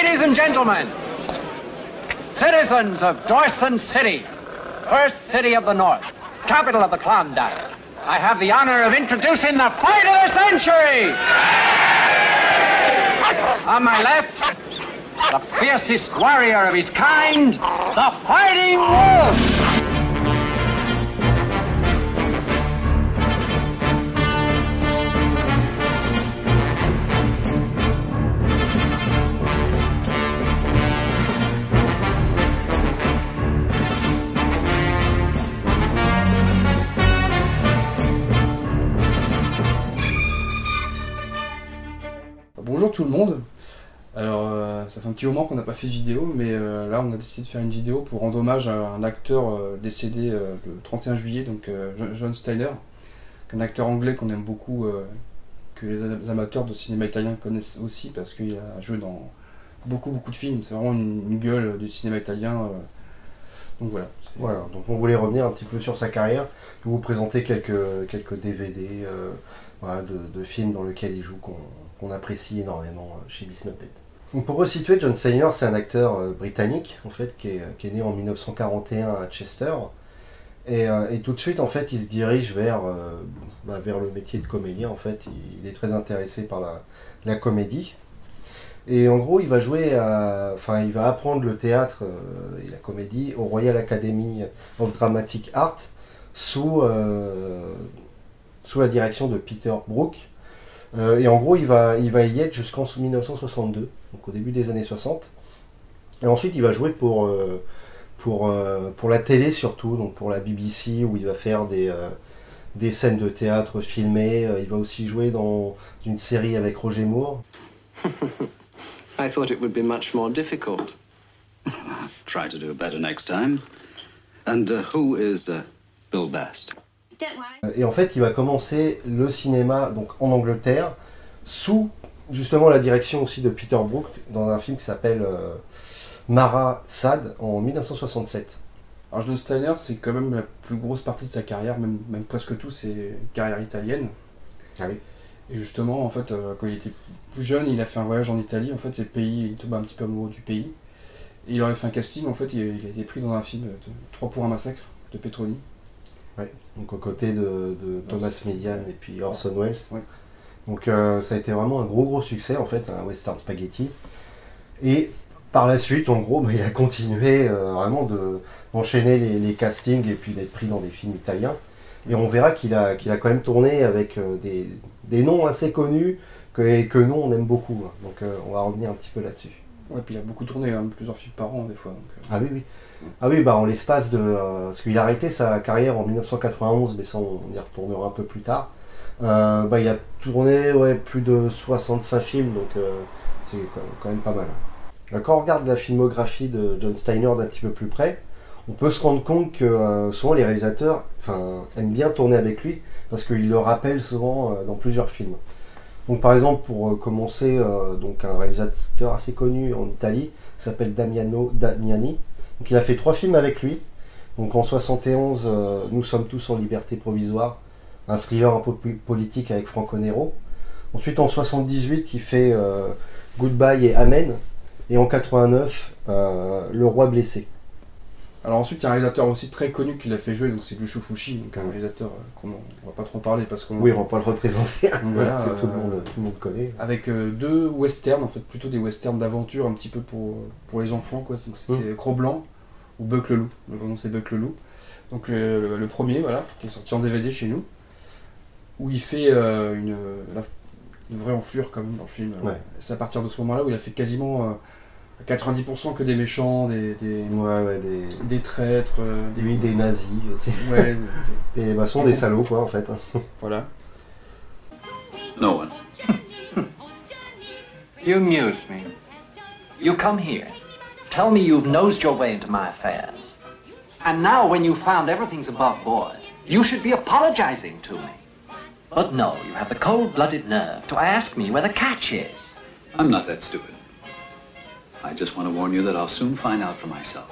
Ladies and gentlemen, citizens of Dawson City, first city of the North, capital of the Klondike, I have the honor of introducing the fight of the century! On my left, the fiercest warrior of his kind, the Fighting Wolf! Bonjour tout le monde. Alors ça fait un petit moment qu'on n'a pas fait de vidéo, mais là on a décidé de faire une vidéo pour rendre hommage à un acteur décédé le 31 juillet, donc John Steiner, un acteur anglais qu'on aime beaucoup, que les amateurs de cinéma italien connaissent aussi parce qu'il a joué dans beaucoup de films. C'est vraiment une gueule du cinéma italien. Donc voilà. Voilà, donc on voulait revenir un petit peu sur sa carrière, vous présenter quelques DVD voilà, de films dans lesquels il joue qu'on apprécie énormément chez Bisnotet. Donc pour resituer, John Steiner, c'est un acteur britannique en fait qui est né en 1941 à Chester, et tout de suite en fait il se dirige vers le métier de comédien. En fait il est très intéressé par la comédie. Et en gros, il va il va apprendre le théâtre et la comédie au Royal Academy of Dramatic Art sous la direction de Peter Brook. Et en gros, il va y être jusqu'en 1962, donc au début des années 60. Et ensuite, il va jouer pour la télé surtout, donc pour la BBC, où il va faire des scènes de théâtre filmées. Il va aussi jouer dans une série avec Roger Moore. I thought it would be much more difficult. I'll try to do better next time. And who is Bill Bast? Et en fait, il va commencer le cinéma donc en Angleterre sous justement la direction aussi de Peter Brook dans un film qui s'appelle Mara Sad en 1967. Alors John Steiner, c'est quand même la plus grosse partie de sa carrière, même presque tout, c'est une carrière italienne. Ah oui. Et justement, en fait, quand il était plus jeune, il a fait un voyage en Italie. En fait, c'est le pays, il tombe un petit peu amoureux du pays. Et il aurait fait un casting. En fait, il a été pris dans un film, 3 pour un massacre, de Petroni. Ouais. Donc aux côtés de Thomas Millian et puis Orson Welles. Ouais. Donc ça a été vraiment un gros succès en fait, un western spaghetti. Et par la suite, en gros, il a continué vraiment d'enchaîner les castings et puis d'être pris dans des films italiens. Et on verra qu'il a quand même tourné avec des noms assez connus que nous on aime beaucoup. Donc on va revenir un petit peu là-dessus. Ouais, puis il a beaucoup tourné, hein, plusieurs films par an des fois. Donc, Ah oui, oui. Ah oui, en l'espace de... parce qu'il a arrêté sa carrière en 1991, mais ça on y retournera un peu plus tard. Il a tourné plus de 65 films, donc c'est quand même pas mal. Quand on regarde la filmographie de John Steiner d'un petit peu plus près, on peut se rendre compte que souvent les réalisateurs aiment bien tourner avec lui parce qu'il le rappelle souvent dans plusieurs films. Donc par exemple, pour commencer, donc un réalisateur assez connu en Italie qui s'appelle Damiano Damiani. Donc il a fait 3 films avec lui. Donc en 71, Nous sommes tous en liberté provisoire, un thriller un peu plus politique avec Franco Nero. Ensuite en 78, il fait Goodbye et Amen. Et en 89, Le Roi blessé. Alors ensuite, il y a un réalisateur aussi très connu qui l'a fait jouer, donc c'est Lucio Fulci, donc un réalisateur qu'on va pas trop parler parce qu'on... Oui, on va pas le représenter, voilà, tout le monde connaît. Avec 2 westerns, en fait plutôt des westerns d'aventure, un petit peu pour les enfants, quoi. Donc c'était Cro-Blanc ou Buck le Loup, le vrai nom c'est Buck le Loup. Donc le premier, voilà, qui est sorti en DVD chez nous, où il fait une vraie enflure quand même dans le film. Ouais. C'est à partir de ce moment-là où il a fait quasiment... à 90% que des méchants, des traîtres, des nazis aussi. Ouais, sont des salauds quoi en fait. Voilà. No one. You amuse me. You come here, tell me you've nosed your way into my affairs. And now when you've found everything's above board, you should be apologizing to me. But no, you have the cold-blooded nerve to ask me where the catch is. I'm not that stupid. I just want to warn you that I'll soon find out for myself.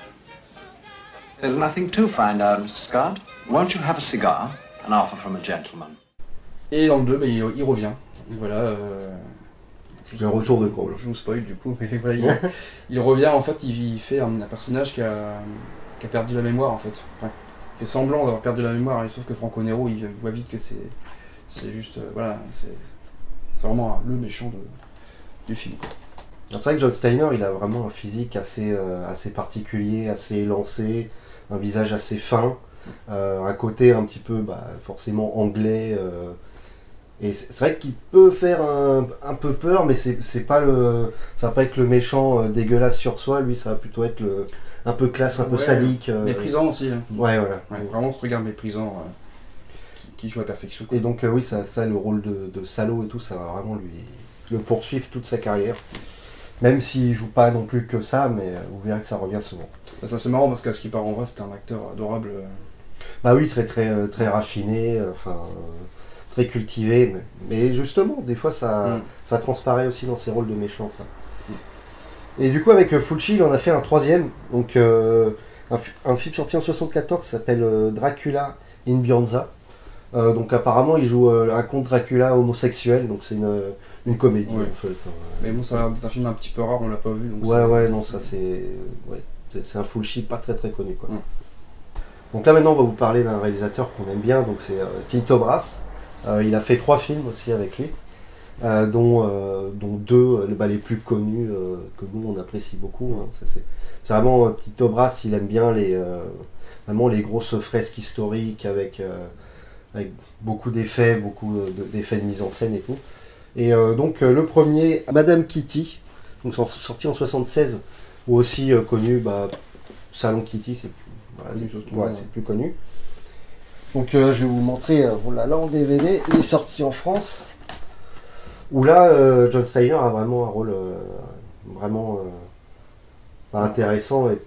There's nothing to find out, Mr. Scott. Won't you have a cigar? An offer from a gentleman. Et dans le 2, il revient. Voilà, Le retour de Grohl. Je vous spoil du coup, mais voilà, il revient en fait, il fait un personnage qui a perdu la mémoire en fait. Ouais. Il fait semblant d'avoir perdu la mémoire, et sauf que Franco Nero il voit vite que c'est juste, voilà, c'est vraiment le méchant du film. C'est vrai que John Steiner il a vraiment un physique assez particulier, assez élancé, un visage assez fin, un côté un petit peu forcément anglais. Et c'est vrai qu'il peut faire un peu peur, mais ça va pas être le méchant dégueulasse sur soi, lui ça va plutôt être un peu classe, un peu sadique. Méprisant aussi. Hein. Ouais, voilà. Ouais, vraiment ce regard méprisant qui joue à perfection. Et donc oui, ça le rôle de salaud et tout, ça va vraiment le poursuivre toute sa carrière. Même s'il joue pas non plus que ça, mais vous verrez que ça revient souvent. Ça c'est marrant parce qu'à ce qui part en vrai, c'était un acteur adorable. Bah oui, très raffiné, très cultivé, mais justement, des fois ça transparaît aussi dans ses rôles de méchant, ça. Et du coup, avec Fulci, il en a fait un troisième, donc un film sorti en 1974 qui s'appelle Dracula in Bianza. Donc apparemment, il joue un comte Dracula homosexuel, donc c'est une comédie en fait. Mais bon, ça a l'air d'être un film un petit peu rare, on l'a pas vu. Donc non, ça c'est un Fulci pas très connu, quoi. Donc là maintenant, on va vous parler d'un réalisateur qu'on aime bien, donc c'est Tinto Brass. Il a fait 3 films aussi avec lui, dont 2 les plus connus que nous on apprécie beaucoup. Hein. C'est vraiment Tinto Brass, il aime bien vraiment les grosses fresques historiques avec beaucoup d'effets, d'effets de mise en scène et tout. Et donc le premier, Madame Kitty, donc sorti en 1976, ou aussi connu Salon Kitty, c'est plus connu. Donc je vais vous montrer, voilà, en DVD, il est sorti en France, où là John Steiner a vraiment un rôle vraiment intéressant et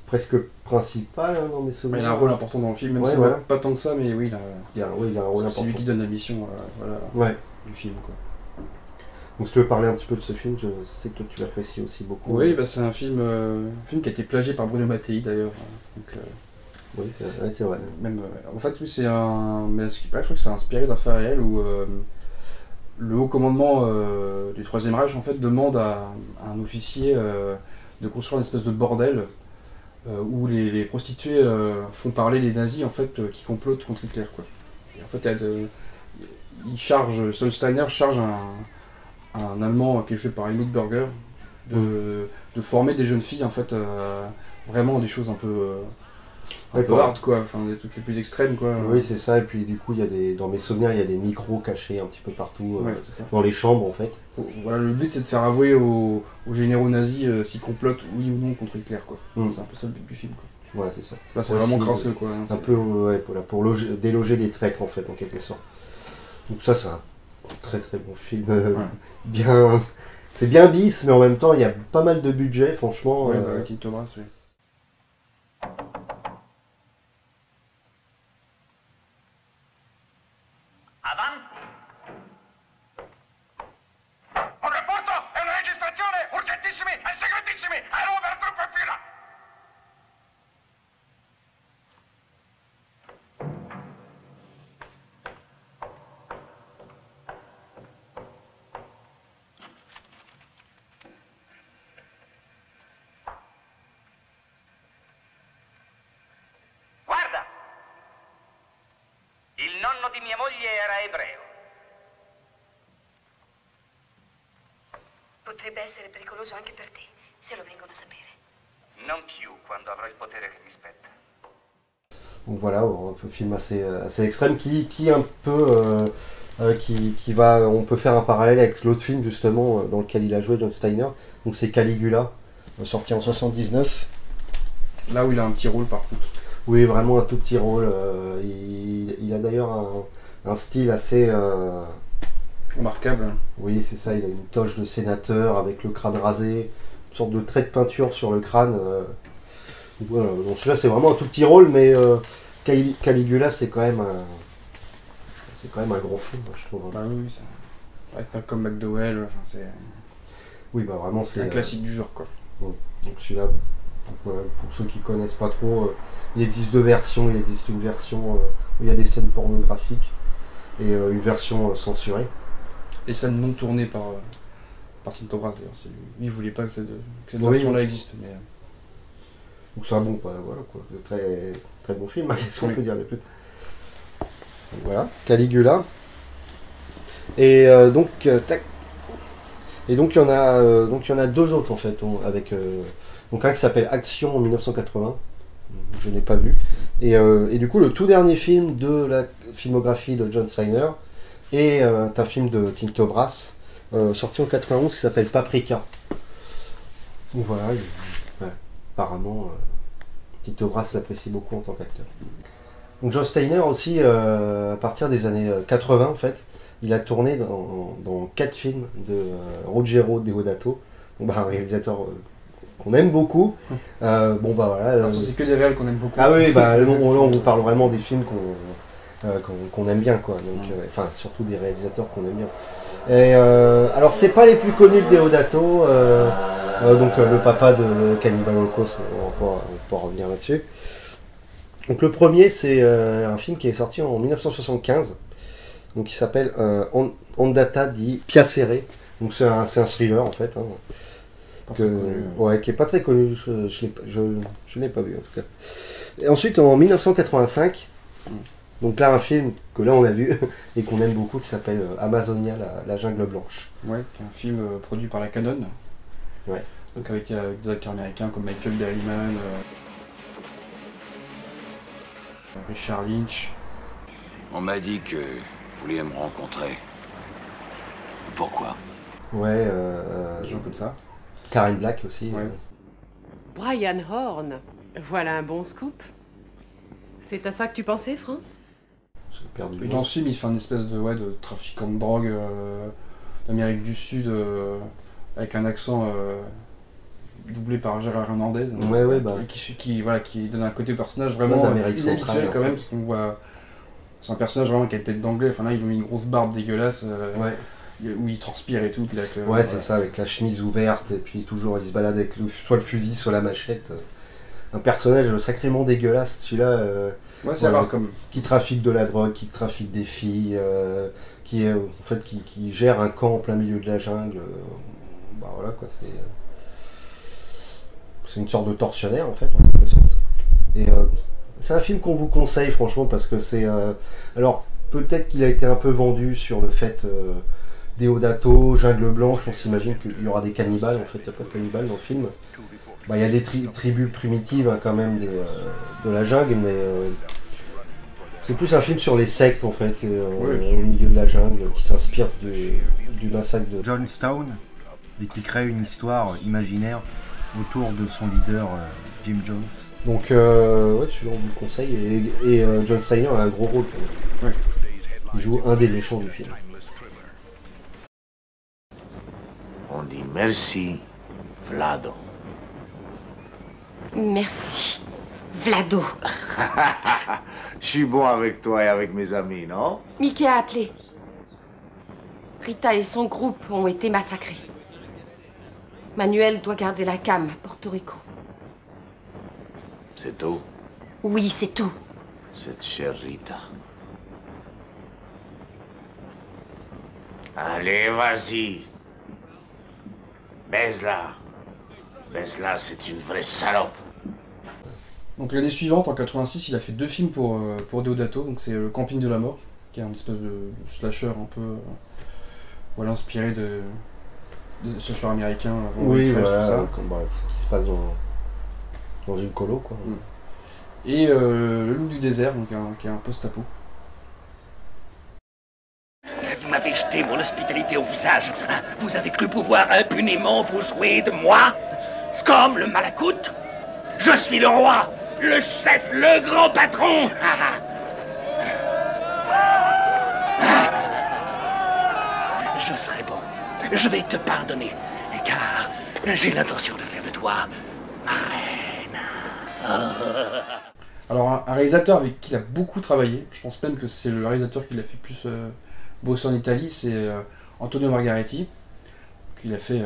presque principal dans mes souvenirs. Il a un rôle important dans le film, même si pas tant que ça, mais oui, il a un rôle important. C'est lui qui donne la mission du film, quoi. Donc si tu veux parler un petit peu de ce film, je sais que toi tu l'apprécies aussi beaucoup. Oui, c'est un film qui a été plagié par Bruno Mattei d'ailleurs. Oui, c'est vrai. Même, en fait, oui, c'est un. Mais ce qui paraît, je crois que c'est inspiré d'un fait réel où le haut commandement du Troisième Reich en fait demande à un officier de construire une espèce de bordel où les prostituées font parler les nazis en fait qui complotent contre Hitler, quoi. Et en fait, Steiner charge un Allemand qui est joué par Helmut Berger de former des jeunes filles en fait vraiment des choses un peu hard, quoi, enfin des trucs les plus extrêmes, quoi. Oui, c'est ça, et puis du coup dans mes souvenirs il y a des micros cachés un petit peu partout dans les chambres en fait. Voilà, le but c'est de faire avouer aux généraux nazis s'ils complotent oui ou non contre Hitler, quoi. C'est un peu ça le but du film, quoi. Voilà, c'est ça. Là c'est vraiment crasseux, quoi. Hein, un peu pour déloger des traîtres en fait, en quelque sorte. Donc ça c'est un très bon film, bien. C'est bien bis, mais en même temps il y a pas mal de budget, franchement. Tinto Brass, oui. Un rapporto e una registrazione urgentissimi e segretissimi! A over, gruppo in fila! Guarda! Il nonno di mia moglie era ebreo. Potrebbe essere pericoloso anche per te, se lo vengono a sapere. Non più quando avrò il potere che mi spetta. Donc voilà, un film assez extrême qui un peu qui va, on peut faire un parallèle avec l'autre film justement dans lequel il a joué, John Steiner. Donc c'est Caligula, sorti en 79. Là où il a un petit rôle par contre. Oui, vraiment un tout petit rôle. Il a d'ailleurs un style assez remarquable. Oui, c'est ça, il a une toge de sénateur avec le crâne rasé, une sorte de trait de peinture sur le crâne. Voilà. Donc celui-là c'est vraiment un tout petit rôle, mais Caligula c'est quand même un gros film, je trouve. Bah oui, ça. Pas comme McDowell, enfin, c'est. Oui, bah vraiment c'est un classique du genre, quoi. Donc celui-là, pour ceux qui connaissent pas trop, il existe 2 versions. Il existe une version où il y a des scènes pornographiques et une version censurée. Les scènes non tournées par Tinto Brass d'ailleurs. Lui, il voulait pas que cette Oui, version-là oui. existe. Mais, Donc c'est un bon, voilà quoi, de très, très bon film, hein, qu'est-ce qu'on peut dire de plus. Donc, voilà, Caligula. Et donc, tac. Et donc il y en a deux autres en fait, avec donc un qui s'appelle Action en 1980, je n'ai pas vu. Et du coup le tout dernier film de la filmographie de John Steiner est un film de Tinto Brass, sorti en 91 qui s'appelle Paprika. Donc voilà, ouais, apparemment Tinto Brass l'apprécie beaucoup en tant qu'acteur. Donc John Steiner aussi, à partir des années 80 en fait, il a tourné dans 4 films de Ruggero Deodato, donc, un réalisateur qu'on aime beaucoup. Bon bah voilà. c'est que des réels qu'on aime beaucoup. Ah oui, bah là on vous parle vraiment des films qu'on aime bien quoi. Donc, enfin surtout des réalisateurs qu'on aime bien. Et alors c'est pas les plus connus de Deodato, donc le papa de Cannibal Holocaust, on va revenir là-dessus. Donc le premier c'est un film qui est sorti en 1975. Donc il s'appelle Ondata di Piacere. Donc c'est un thriller en fait. Ouais, qui est pas très connu. Je l'ai pas vu en tout cas. Et ensuite en 1985, donc là un film que là on a vu et qu'on aime beaucoup qui s'appelle Amazonia, la jungle blanche. Ouais, qui est un film produit par la Canon. Ouais. Donc avec des acteurs américains comme Michael Berryman, Richard Lynch. On m'a dit que vous vouliez me rencontrer. Pourquoi? Ouais, Des gens comme ça. Karen Black aussi. Ouais. Brian Horn, voilà un bon scoop. C'est à ça que tu pensais, France? J'ai perdu. Et dans ce film, il fait une espèce de trafiquant de drogue d'Amérique du Sud avec un accent doublé par Gérard Hernandez. Ouais, bah. Qui donne un côté au personnage vraiment inhabituel quand même, parce qu'on voit. C'est un personnage vraiment qui a une tête d'anglais. Enfin là, ils ont mis une grosse barbe dégueulasse. Où il transpire et tout. Puis là, ouais, c'est ça, avec la chemise ouverte, et puis toujours il se balade avec soit le fusil, soit la machette. Un personnage sacrément dégueulasse, celui-là. Ouais, c'est rare comme. Qui trafique de la drogue, qui trafique des filles, qui gère un camp en plein milieu de la jungle. Bah voilà quoi, c'est une sorte de tortionnaire en fait, en quelque sorte. Et c'est un film qu'on vous conseille franchement parce que c'est. Alors peut-être qu'il a été un peu vendu sur le fait. Deodato, jungle blanche, on s'imagine qu'il y aura des cannibales, en fait il n'y a pas de cannibales dans le film. Bah, il y a des tribus primitives hein, quand même de la jungle, mais c'est plus un film sur les sectes en fait, au milieu de la jungle, qui s'inspire du massacre de Johnstown et qui crée une histoire imaginaire autour de son leader Jim Jones. Donc ouais, celui-là on vous le conseille, et John Steiner a un gros rôle quand même. Ouais. Il joue un des méchants du film. On dit merci, Vlado. Merci, Vlado. Je suis bon avec toi et avec mes amis, non? Mickey a appelé. Rita et son groupe ont été massacrés. Manuel doit garder la cam à Porto Rico. C'est tout? Oui, c'est tout. Cette chère Rita. Allez, vas-y. Baise-la. Baise-la, c'est une vraie salope. Donc l'année suivante, en 86, il a fait 2 films pour Deodato. Donc c'est Le Camping de la Mort, qui est un espèce de slasher un peu inspiré des slashers américains. Oui, voilà, qui se passe dans une colo quoi. Et Le Loup du désert, donc qui est un post-apo. Vous m'avez jeté mon hospitalité au visage. Vous avez cru pouvoir impunément vous jouer de moi? Scum, le malacoute. Je suis le roi, le chef, le grand patron. Je serai bon. Je vais te pardonner, car j'ai l'intention de faire de toi ma reine. Alors un réalisateur avec qui il a beaucoup travaillé, je pense même que c'est le réalisateur qui l'a fait plus bosser en Italie, c'est Antonio Margaretti, qu'il a fait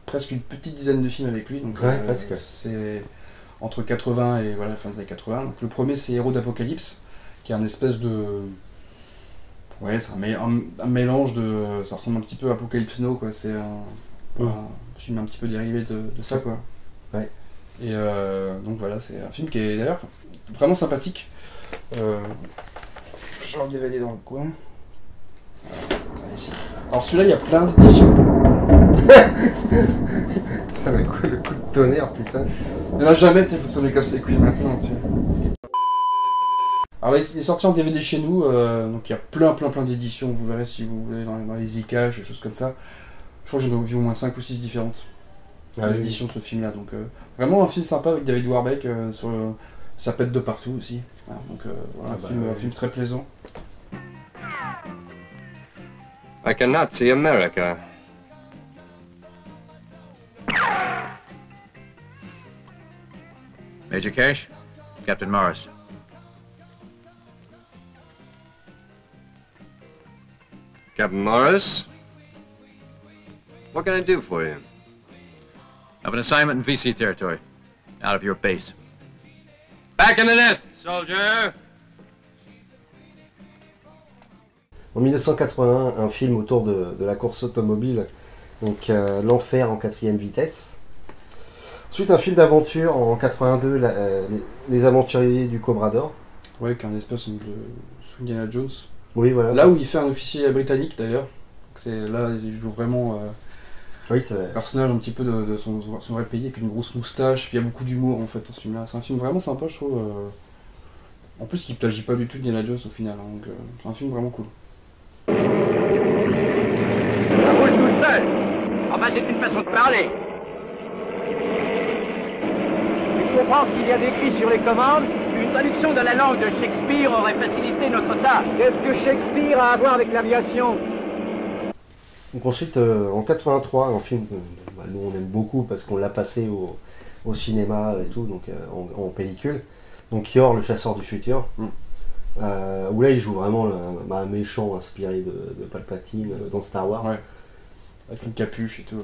presque une petite dizaine de films avec lui, donc presque. C'est entre 80 et la fin des années 80. Donc le premier c'est Héros d'Apocalypse, qui est un espèce de... Ouais, c'est un mélange de... Ça ressemble un petit peu à Apocalypse Now, quoi. C'est Un film un petit peu dérivé de ça, quoi. Ouais. Et donc voilà, c'est un film qui est d'ailleurs vraiment sympathique. J'ai un DVD dans le coin. Ici. Alors celui-là, il y a plein d'éditions. Ça va quoi le coup de tonnerre, putain. Il n'y en a jamais, tu sais, il faut que ça me casse les couilles maintenant, tu sais. Alors là, il est sorti en DVD chez nous, donc il y a plein d'éditions, vous verrez si vous voulez dans les Zcash, des choses comme ça. Je crois que j'en ai vu au moins 5 ou 6 différentes éditions de ce film-là. Donc vraiment un film sympa avec David Warbeck, ça pète de partout aussi. Voilà, donc voilà, un film très plaisant. I cannot see America. Major Cash, Captain Morris. Captain Morris? What can I do for you? I have an assignment in VC territory, out of your base. Back in the nest, soldier! En 1981, un film autour de la course automobile, donc L'Enfer en 4e vitesse. Ensuite, un film d'aventure en 82, Les Aventuriers du Cobra d'Or. Ouais, qui est un espèce de Indiana Jones. Oui, voilà. Là où il fait un officier britannique d'ailleurs. Là, il joue vraiment oui, c'est vrai. un personnage un petit peu de son vrai pays avec une grosse moustache. Puis il y a beaucoup d'humour en fait dans ce film-là. C'est un film vraiment sympa, je trouve. En plus, qui plagie pas du tout Indiana Jones au final. Hein, donc c'est un film vraiment cool. Ça roule tout seul. Enfin, c'est une façon de parler. Tu comprends ce qu'il y a d'écrit sur les commandes? Une traduction de la langue de Shakespeare aurait facilité notre tâche. Qu'est-ce que Shakespeare a à voir avec l'aviation? Donc ensuite, en 83, un film que nous on aime beaucoup parce qu'on l'a passé au cinéma et tout, donc en pellicule. Donc Yor, le chasseur du futur. Où là il joue vraiment un méchant inspiré de Palpatine dans Star Wars. Ouais. Avec une capuche et tout.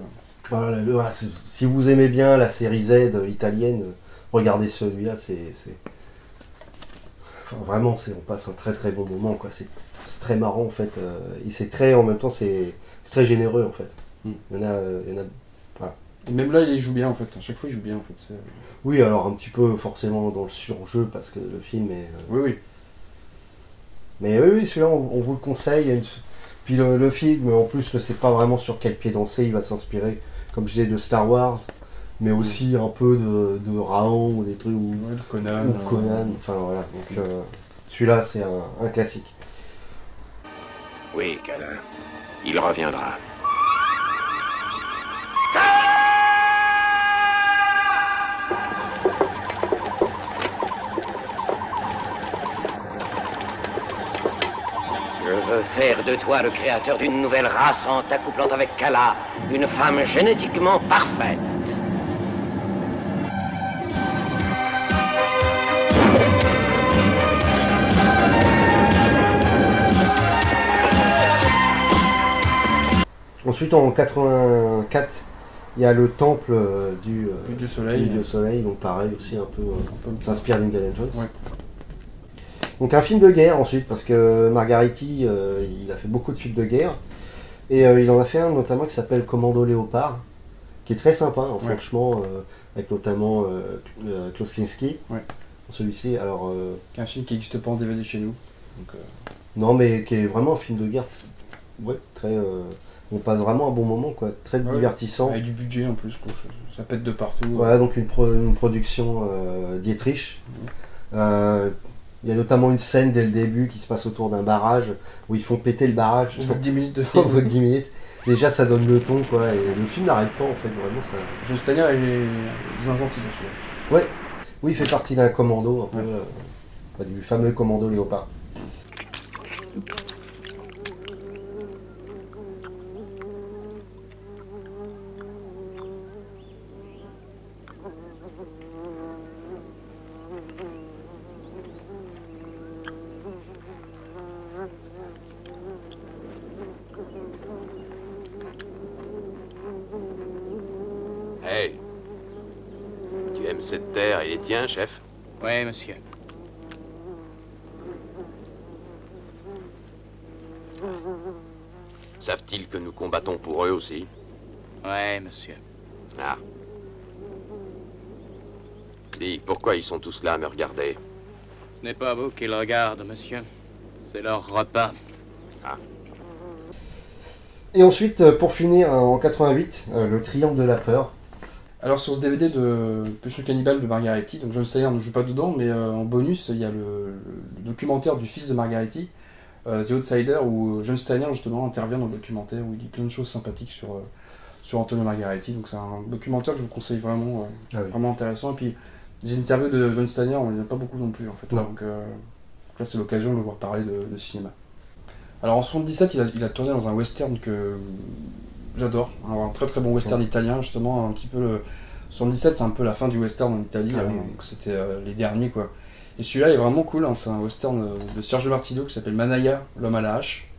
Voilà, si vous aimez bien la série Z italienne, regardez celui-là, enfin, vraiment, on passe un très bon moment, quoi. C'est très marrant en fait, et c'est très, en même temps, c'est très généreux en fait. Il y en a voilà. Et même là, il joue bien en fait. À chaque fois, il joue bien en fait. Oui, alors un petit peu forcément dans le surjeu parce que le film est. Oui. Mais oui, celui-là, on vous le conseille. Puis le film, en plus, ne sait pas vraiment sur quel pied danser. Il va s'inspirer, comme je disais, de Star Wars, mais aussi un peu de Raon ou des trucs ou de Conan. Enfin voilà. Donc celui-là, c'est un classique. Oui, câlin. Il reviendra. Je veux faire de toi le créateur d'une nouvelle race en t'accouplant avec Kala, une femme génétiquement parfaite. Ensuite, en 84, il y a le temple du Dieu Soleil. Donc pareil aussi un peu s'inspire d'Indiana Jones. Ouais. Donc un film de guerre ensuite, parce que Margheriti, il a fait beaucoup de films de guerre. Et il en a fait un notamment qui s'appelle Commando Léopard, qui est très sympa, hein, franchement, avec notamment Klaus Kinski. Ouais. Celui-ci, alors... un film qui n'existe pas en DVD chez nous. Donc, non, mais qui est vraiment un film de guerre. Ouais, très... on passe vraiment un bon moment, quoi. Très divertissant. Avec du budget en plus, quoi. Ça pète de partout. Voilà, donc une production Dietrich. Il y a notamment une scène dès le début qui se passe autour d'un barrage où ils font péter le barrage. Au bout de 10 minutes de Au film. bout de 10 minutes. Déjà, ça donne le ton, quoi. Et le film n'arrête pas, en fait, vraiment. Ça... John Steiner, il joue un gentil dessus. Ouais. Oui, il fait partie d'un commando, un peu, du fameux commando Léopard. Hey, tu aimes cette terre et les tiens, chef? Oui, monsieur. Savent-ils que nous combattons pour eux aussi? Ouais, monsieur. Ah. Dis, pourquoi ils sont tous là à me regarder? Ce n'est pas vous qu'ils regardent, monsieur. C'est leur repas. Ah. Et ensuite, pour finir, en 88, le Triangle de la peur. Alors sur ce DVD de Pulsion Cannibale de Margaretti, donc John Steiner ne joue pas dedans, mais en bonus, il y a le documentaire du fils de Margaretti, The Outsider, où John Steiner justement intervient dans le documentaire, où il dit plein de choses sympathiques sur Antonio Margaretti. Donc c'est un documentaire que je vous conseille vraiment, vraiment intéressant. Et puis des interviews de John Steiner, on n'y en a pas beaucoup non plus en fait. Non. Donc là c'est l'occasion de le voir parler de cinéma. Alors en 77, il a tourné dans un western que j'adore, un très très bon western italien, justement, un petit peu le... 77, c'est un peu la fin du western en Italie, donc c'était les derniers quoi. Et celui-là est vraiment cool, hein, c'est un western de Sergio Martino qui s'appelle Manaya, l'homme à la hache.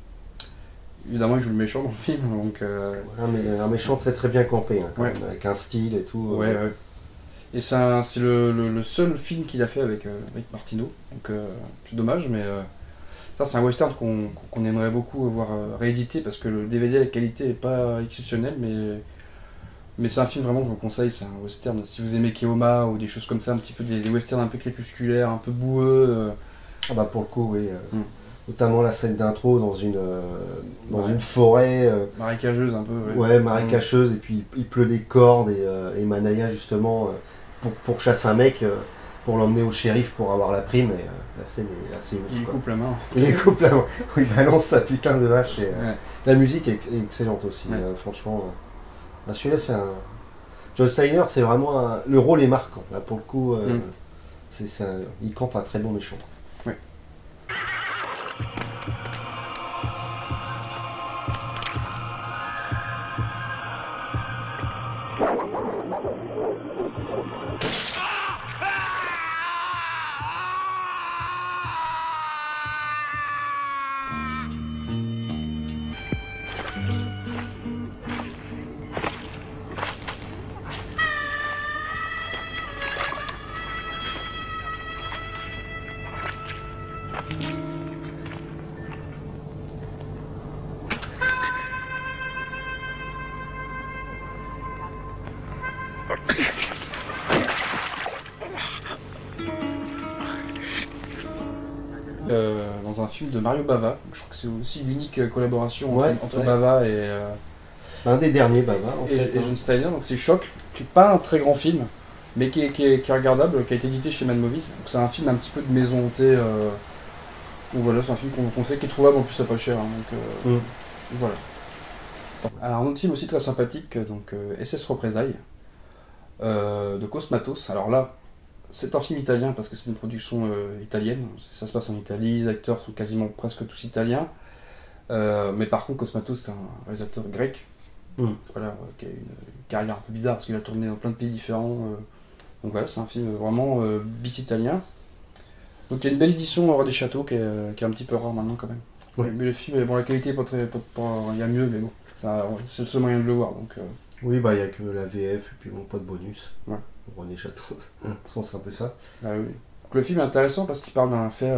Évidemment, il joue le méchant dans le film, donc... Un méchant très très bien campé, hein, quand même, avec un style et tout. Ouais. Et c'est le seul film qu'il a fait avec Martino, donc c'est dommage, mais... Ça, c'est un western qu'on aimerait beaucoup voir réédité parce que le DVD, la qualité n'est pas exceptionnelle, mais c'est un film vraiment que je vous conseille. C'est un western. Si vous aimez Keoma ou des choses comme ça, un petit peu des westerns un peu crépusculaires, un peu boueux. Ah bah pour le coup, oui. Notamment la scène d'intro dans une forêt. Marécageuse un peu. Ouais, marécageuse, et puis il pleut des cordes et Manaya, justement, pour chasser un mec. Pour l'emmener au shérif pour avoir la prime, et la scène est assez ouf. Il coupe la main. Il coupe la main. Il balance sa putain de vache. Et, la musique est excellente aussi, franchement. Celui-là, c'est un... John Steiner, c'est vraiment le rôle est marquant. Là, pour le coup, il campe un très bon méchant. Ouais. Dans un film de Mario Bava, je crois que c'est aussi l'unique collaboration entre Bava et... un des derniers Bava en fait. Et John Steiner, donc c'est Choc, qui n'est pas un très grand film, mais qui est regardable, qui a été édité chez Mad Movies. Donc c'est un film un petit peu de maison hantée, donc voilà, c'est un film qu'on vous conseille, qui est trouvable en plus à pas cher, hein, donc voilà. Alors un autre film aussi très sympathique, donc SS Représailles, de Cosmatos. Alors là, c'est un film italien parce que c'est une production italienne, ça se passe en Italie, les acteurs sont quasiment presque tous italiens, mais par contre Cosmatos c'est un réalisateur grec, voilà, qui a une carrière un peu bizarre parce qu'il a tourné dans plein de pays différents, donc voilà, c'est un film vraiment bis italien. Donc il y a une belle édition Roi des Châteaux qui est un petit peu rare maintenant quand même. Ouais. Mais le film, bon, la qualité est pas très... il y a mieux, mais bon, c'est le seul moyen de le voir. Donc, oui, bah il n'y a que la VF et puis bon, pas de bonus. Ouais. Roi des Châteaux, c'est un peu ça. Ah oui. Donc, le film est intéressant parce qu'il parle d'un fait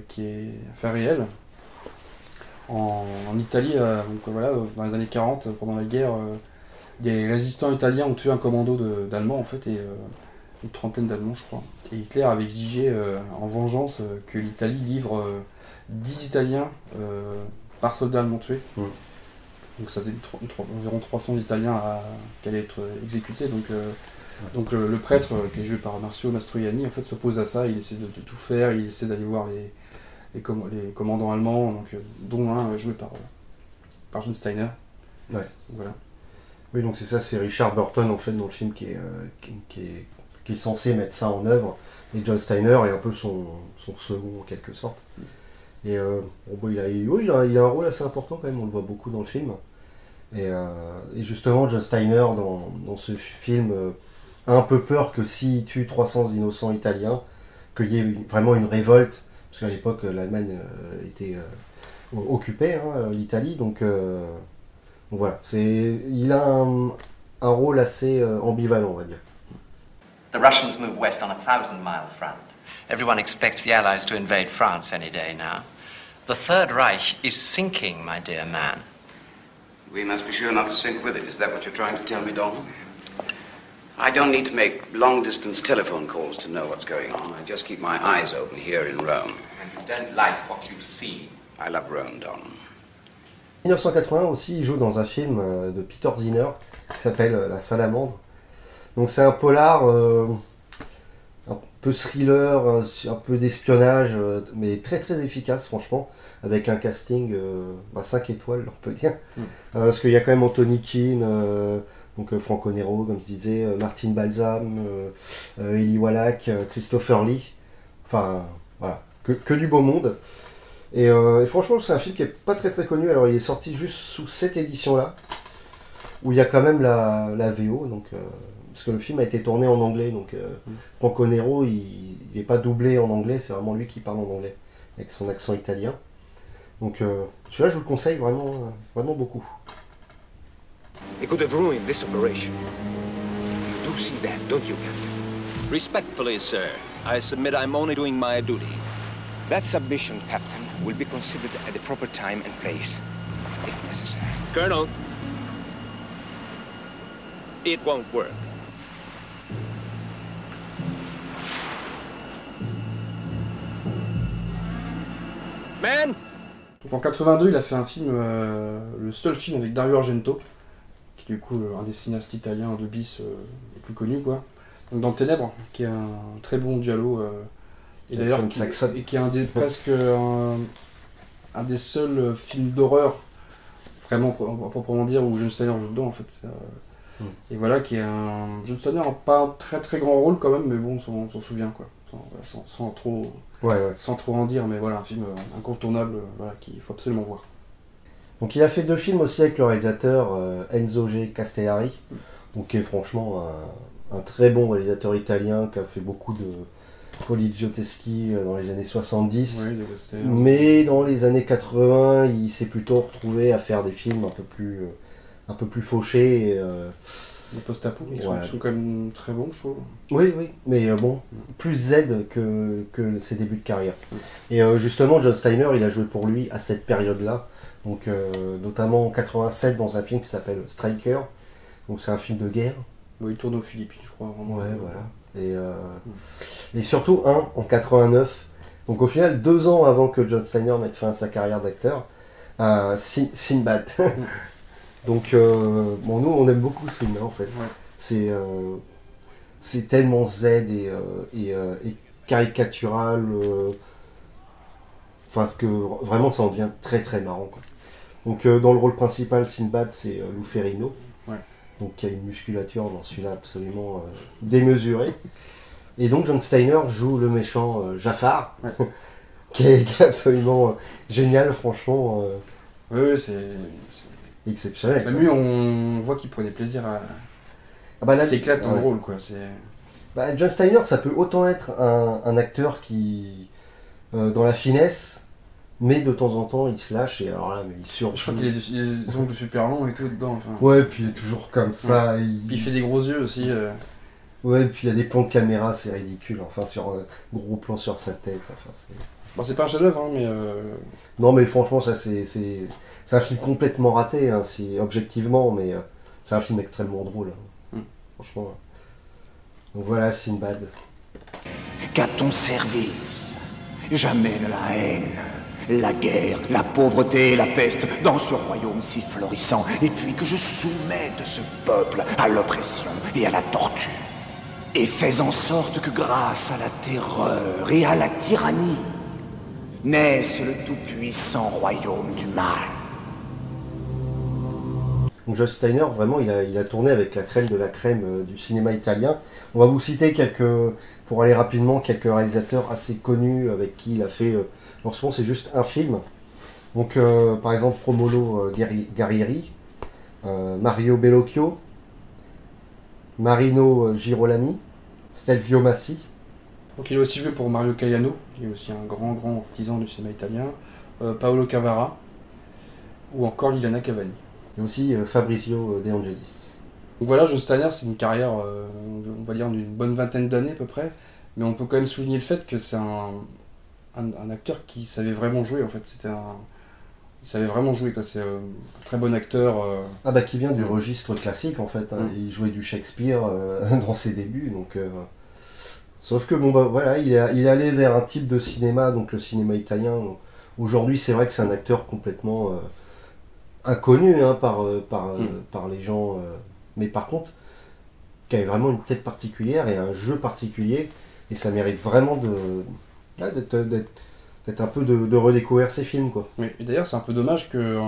qui est un fait réel. En Italie, donc, voilà, dans les années 40, pendant la guerre, des résistants italiens ont tué un commando d'Allemands en fait, et une trentaine d'Allemands je crois. Et Hitler avait exigé en vengeance que l'Italie livre 10 Italiens par soldat allemand tué. Donc ça faisait environ 300 Italiens qui allaient être exécutés. Donc le prêtre, qui est joué par Marcio Mastroianni, en fait, s'oppose à ça. Il essaie de tout faire, il essaie d'aller voir les commandants allemands, donc, dont un joué par John Steiner. Ouais. Voilà. Oui, donc c'est ça, c'est Richard Burton en fait dans le film qui est censé mettre ça en œuvre, et John Steiner est un peu son second en quelque sorte. Et bon, il a un rôle assez important quand même, on le voit beaucoup dans le film. Et justement, John Steiner dans ce film a un peu peur que s'il tue 300 innocents italiens, qu'il y ait vraiment une révolte, parce qu'à l'époque l'Allemagne était occupée, l'Italie, donc voilà, il a un rôle assez ambivalent, on va dire. The Russians move west on a 1,000-mile front. Everyone expects the Allies to invade France any day now. The Third Reich is sinking, my dear man. We must be sure not to sink with it. Is that what you're trying to tell me, Donald? I don't need to make long-distance telephone calls to know what's going on. I just keep my eyes open here in Rome. And you don't like what you see. I love Rome, Donald. 1981 aussi, il joue dans un film de Peter Zinner qui s'appelle La Salamandre. Donc c'est un polar, un peu thriller, un peu d'espionnage, mais très très efficace franchement, avec un casting 5 étoiles on peut dire. Parce qu'il y a quand même Anthony Quinn, donc Franco Nero comme je disais, Martin Balsam, Eli Wallach, Christopher Lee, enfin voilà, que du beau monde. Et franchement c'est un film qui est pas très très connu, alors il est sorti juste sous cette édition là, où il y a quand même la VO, donc, parce que le film a été tourné en anglais, donc Franco Nero il n'est pas doublé en anglais, c'est vraiment lui qui parle en anglais, avec son accent italien. Donc celui-là je vous le conseille vraiment, vraiment beaucoup. It could have ruined this operation. You do see that, don't you, Captain? Respectfully, sir, I submit I'm only doing my duty. That submission, Captain, will be considered at the proper time and place, if necessary. Colonel, it won't work. Man! Donc en 82, il a fait un film, le seul film avec Dario Argento, qui est du coup un des cinéastes italiens de bis les plus connus, quoi. Donc dans Ténèbres, qui est un très bon giallo, et d'ailleurs qui est un des, presque un des seuls films d'horreur, vraiment proprement dire, où John Steiner joue dedans en fait. Et voilà, qui est un John Steiner, pas un très très grand rôle quand même, mais bon, on s'en souvient quoi, sans trop en dire, mais voilà, un film incontournable, voilà, qu'il faut absolument voir. Donc il a fait 2 films aussi avec le réalisateur Enzo G. Castellari, donc qui est franchement un très bon réalisateur italien qui a fait beaucoup de polizioteschi dans les années 70, mais dans les années 80 il s'est plutôt retrouvé à faire des films un peu plus fauchés. Les post-apo, ils sont quand même très bons, je trouve. Oui, mais bon, plus Z que ses débuts de carrière. Et justement, John Steiner, il a joué pour lui à cette période-là, donc notamment en 87 dans un film qui s'appelle Striker, donc c'est un film de guerre. Oui, il tourne aux Philippines, je crois. Vraiment. Ouais, voilà. Et surtout un en 89, donc au final 2 ans avant que John Steiner mette fin à sa carrière d'acteur, Sinbad. Donc bon, nous on aime beaucoup ce film là en fait. C'est tellement Z et caricatural, enfin ce que vraiment ça en devient très très marrant quoi. Donc dans le rôle principal, Sinbad c'est Lou Ferrigno, donc qui a une musculature dans celui-là absolument démesurée. Et donc John Steiner joue le méchant Jafar, qui est absolument génial franchement. Oui, c'est exceptionnel. Même lui, on voit qu'il prenait plaisir à s'éclate dans le rôle, quoi. John Steiner, ça peut autant être un acteur qui, dans la finesse, mais de temps en temps, il se lâche et alors là, mais il surjoue. Je crois qu'il a des ongles super longs et tout dedans. Enfin. Ouais, puis il est toujours comme ça. Puis il fait des gros yeux aussi. Ouais, puis il y a des plans de caméra, c'est ridicule. Enfin, sur gros plan sur sa tête. Enfin, c'est pas un chef-d'œuvre, hein, mais. Non, mais franchement, ça c'est un film complètement raté, hein, objectivement, mais c'est un film extrêmement drôle. Hein. Franchement. Donc voilà, Sinbad. Qu'à ton service, j'amène la haine, la guerre, la pauvreté et la peste dans ce royaume si florissant, et puis que je soumette ce peuple à l'oppression et à la torture. Et fais en sorte que grâce à la terreur et à la tyrannie, naisse le tout-puissant royaume du mal. Donc John Steiner, vraiment, il a tourné avec la crème de la crème du cinéma italien. On va vous citer pour aller rapidement, quelques réalisateurs assez connus avec qui il a fait, en ce moment c'est juste un film. Donc par exemple Romolo Guerrieri, Mario Bellocchio, Marino Girolami, Stelvio Massi. Donc il a aussi joué pour Mario Caiano, qui est aussi un grand artisan du cinéma italien, Paolo Cavara, ou encore Liliana Cavani. Et aussi Fabrizio De Angelis. Donc voilà, John Steiner, c'est une carrière, on va dire, d'une bonne vingtaine d'années à peu près, mais on peut quand même souligner le fait que c'est un acteur qui savait vraiment jouer, en fait. savait vraiment jouer, quoi. C'est un très bon acteur. Ah bah qui vient du registre classique en fait, hein. Il jouait du Shakespeare dans ses débuts, donc... Sauf que bon bah voilà, il est allé vers un type de cinéma, donc le cinéma italien. Aujourd'hui c'est vrai que c'est un acteur complètement inconnu hein, par les gens, mais par contre, qui avait vraiment une tête particulière et un jeu particulier, et ça mérite vraiment d'être un peu de redécouvrir ses films, quoi. Oui, et d'ailleurs c'est un peu dommage que...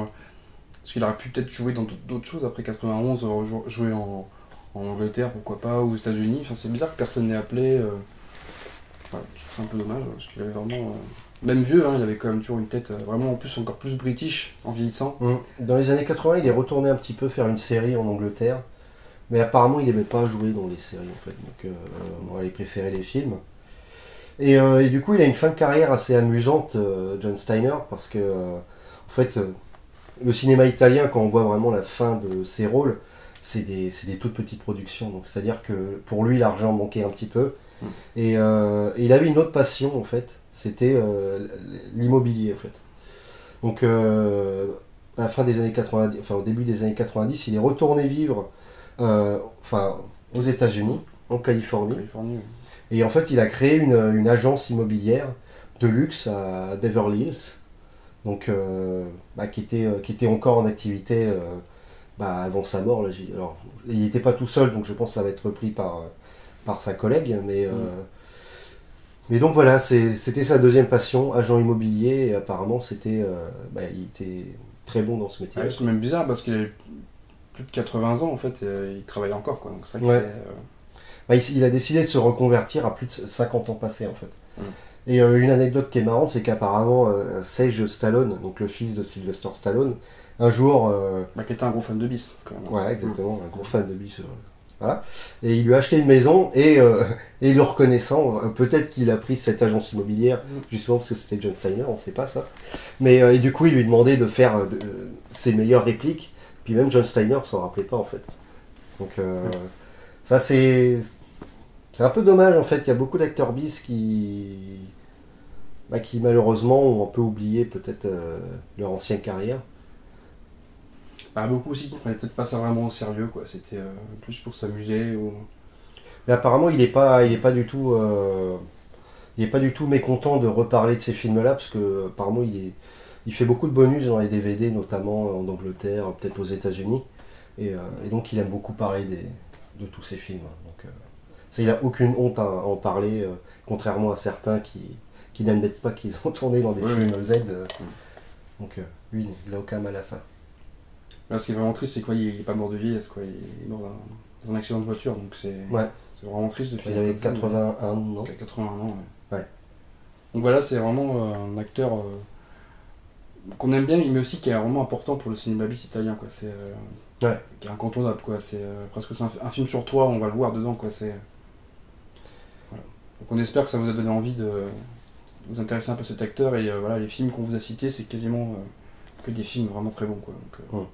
parce qu'il aurait pu peut-être jouer dans d'autres choses après 91, jouer en Angleterre, pourquoi pas, ou aux États-Unis. Enfin, c'est bizarre que personne n'ait appelé. Voilà, je trouve ça un peu dommage, parce qu'il avait vraiment... Même vieux, hein, il avait quand même toujours une tête vraiment en plus encore plus british en vieillissant. Dans les années 80, il est retourné un petit peu faire une série en Angleterre, mais apparemment il n'aimait pas jouer dans les séries en fait, donc il préférait les films. Et du coup, il a une fin de carrière assez amusante, John Steiner, parce que en fait, le cinéma italien, quand on voit vraiment la fin de ses rôles, c'est des toutes petites productions. Donc c'est-à-dire que pour lui, l'argent manquait un petit peu. Et il avait une autre passion en fait, c'était l'immobilier en fait. Donc à la fin des années 90, enfin au début des années 90, il est retourné vivre aux États-Unis, en Californie. Et en fait, il a créé une agence immobilière de luxe à Beverly Hills, donc qui était encore en activité avant sa mort. Là, alors, il n'était pas tout seul, donc je pense que ça va être repris par sa collègue, mais donc voilà, c'était sa deuxième passion, agent immobilier, et apparemment il était très bon dans ce métier. C'est même bizarre parce qu'il avait plus de 80 ans en fait, et il travaille encore, quoi. Donc c'est vrai que il a décidé de se reconvertir à plus de 50 ans passés en fait. Et une anecdote qui est marrante, c'est qu'apparemment Sage Stallone, donc le fils de Sylvester Stallone, un jour... qui était un gros fan de bis, quand même. Ouais, exactement, un gros fan de bis. Voilà. Et il lui a acheté une maison, et le reconnaissant, peut-être qu'il a pris cette agence immobilière, justement parce que c'était John Steiner, on ne sait pas ça. Mais et du coup, il lui demandait de faire ses meilleures répliques, puis même John Steiner s'en rappelait pas en fait. Donc ça c'est un peu dommage en fait, il y a beaucoup d'acteurs bis qui malheureusement ont un peu oublié peut-être leur ancienne carrière. Beaucoup aussi qui prenaient peut-être pas ça vraiment au sérieux, quoi. C'était plus pour s'amuser ou... Mais apparemment il est pas du tout mécontent de reparler de ces films-là, parce que apparemment il fait beaucoup de bonus dans les DVD, notamment en Angleterre, peut-être aux États-Unis, et donc il aime beaucoup parler de tous ces films. Donc il n'a aucune honte à en parler, contrairement à certains qui n'admettent pas qu'ils ont tourné dans des films Z. Donc lui, il n'a aucun mal à ça. Là, ce qui est vraiment triste, c'est qu'il n'est pas mort de vieillesse, quoi. Il est mort dans un accident de voiture, donc c'est vraiment triste de finir. Il avait 81 ans. 81 ans, ouais. Donc voilà, c'est vraiment un acteur qu'on aime bien, mais aussi qui est vraiment important pour le cinéma bis italien, quoi. C'est qui est incontournable, quoi. C'est presque un film sur 3, on va le voir dedans, quoi. C'est voilà. Donc on espère que ça vous a donné envie de vous intéresser un peu à cet acteur, et voilà, les films qu'on vous a cités, c'est quasiment que des films vraiment très bons, quoi. Donc,